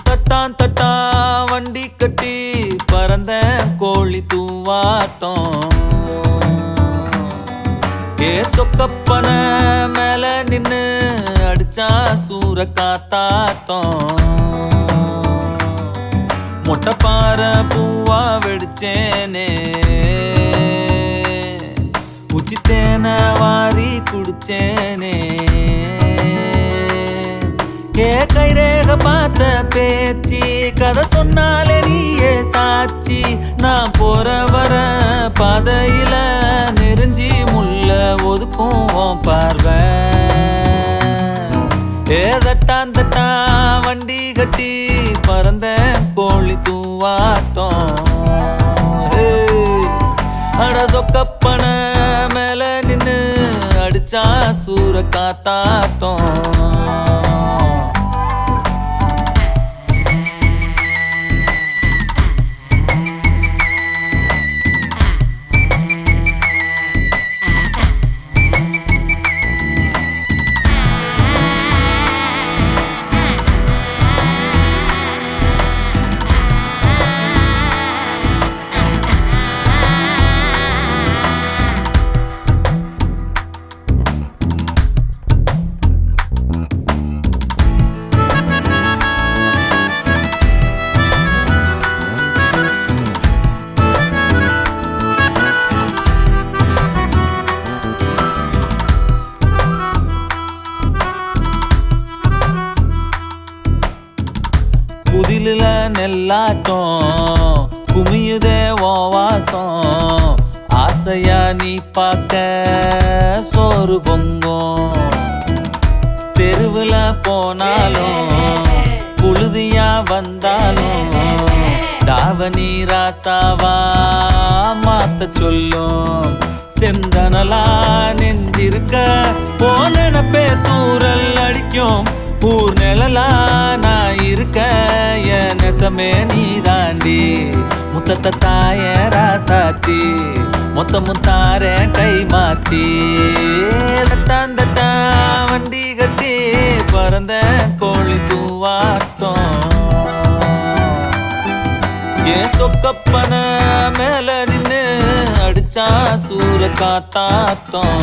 தட்டான் தட்டா வண்டி கட்டி பறந்த கோழி தூவாட்டம் சொக்கப்பன மேல நின்னு அடிச்சா சூற காத்தாட்டம் மொட்டைப்பாற பூவா வெடிச்சேனே உச்சி தேனை வாரி குடிச்சேனே கைரேக பார்த்த பேச்சு கதை சொன்னாலே நீயே சாட்சி நான் போற வர பாதையில நெருஞ்சி முள்ள ஒதுக்கும் பார்வை தட்டான் தட்டா வண்டி கட்டி பறந்த கோழி தூவாட்டம் அட சொக்கப்பன மேல நின்னு அடிச்சா சூற காத்தாட்டம் குதில நெல்லாட்டம் குமியுதே வாசம் ஆசையா நீ பார்க்க சோறு பொங்கும் தெருவுல போனாலும் புழுதியா வந்தாலும் தாவணி ராசாவா மாத்த சொல்லும் செந்தனலா நெஞ்சிருக்க போனப்பே தூரல் அடிக்கும் ஊர் நிழலா நான் இருக்க என் நெசமே நீ தாண்டி முத்தத்தை தாய ராசாத்தி மொத்த முத்தார கை மாத்தி தட்டான் தட்டா வண்டி கட்டி பறந்த கோழி தூவாட்டம் ஏன் சொக்கப்பன மேல நின்னு அடிச்சா சூற காத்தாட்டம்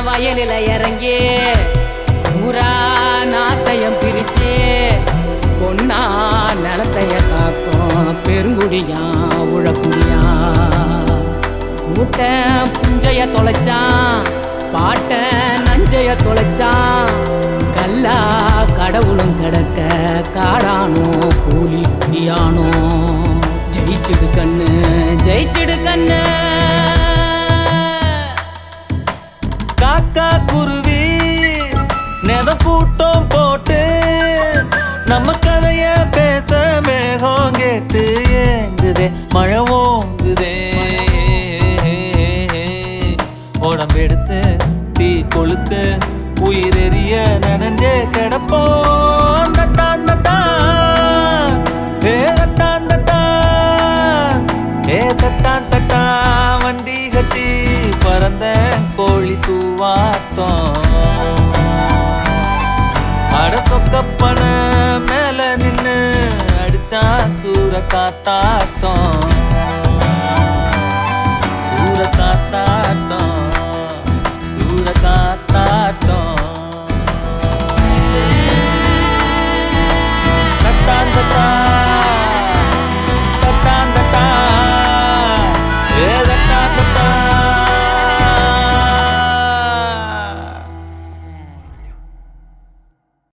வயலில இறங்கி ஊரா நாத்தையம் பிரிச்சு பொன்னா நிலத்தைய காக்கும் பெருங்குடியா உழக்குடியா கூட்ட புஞ்சைய தொலைச்சான் பாட்ட நஞ்சைய தொலைச்சான் கல்லா கடவுளும் கிடக்க காடானோ கூலி குடியானோ ஜெயிச்சிடு கண்ணு ஜெயிச்சிடு கண்ணு காக்கா குருவி நெதம் கூட்டம் போட்டு நம்ம கதைய பேச மேகம் கேட்டு ஏங்குதே மழை ஓங்குதே உடம்பெடுத்து தீ கொளுத்து உயிரெறிய நனஞ்சே கிடப்போம் தட்டான் தட்டா தட்டான் தட்டா தட்டான் தட்டா வண்டி கட்டி பறந்த கோழி தூவாட்டம் அட சொக்கப்பன மேல நின்னு அடிச்சா சூற காத்தாட்டம் சூற காத்தா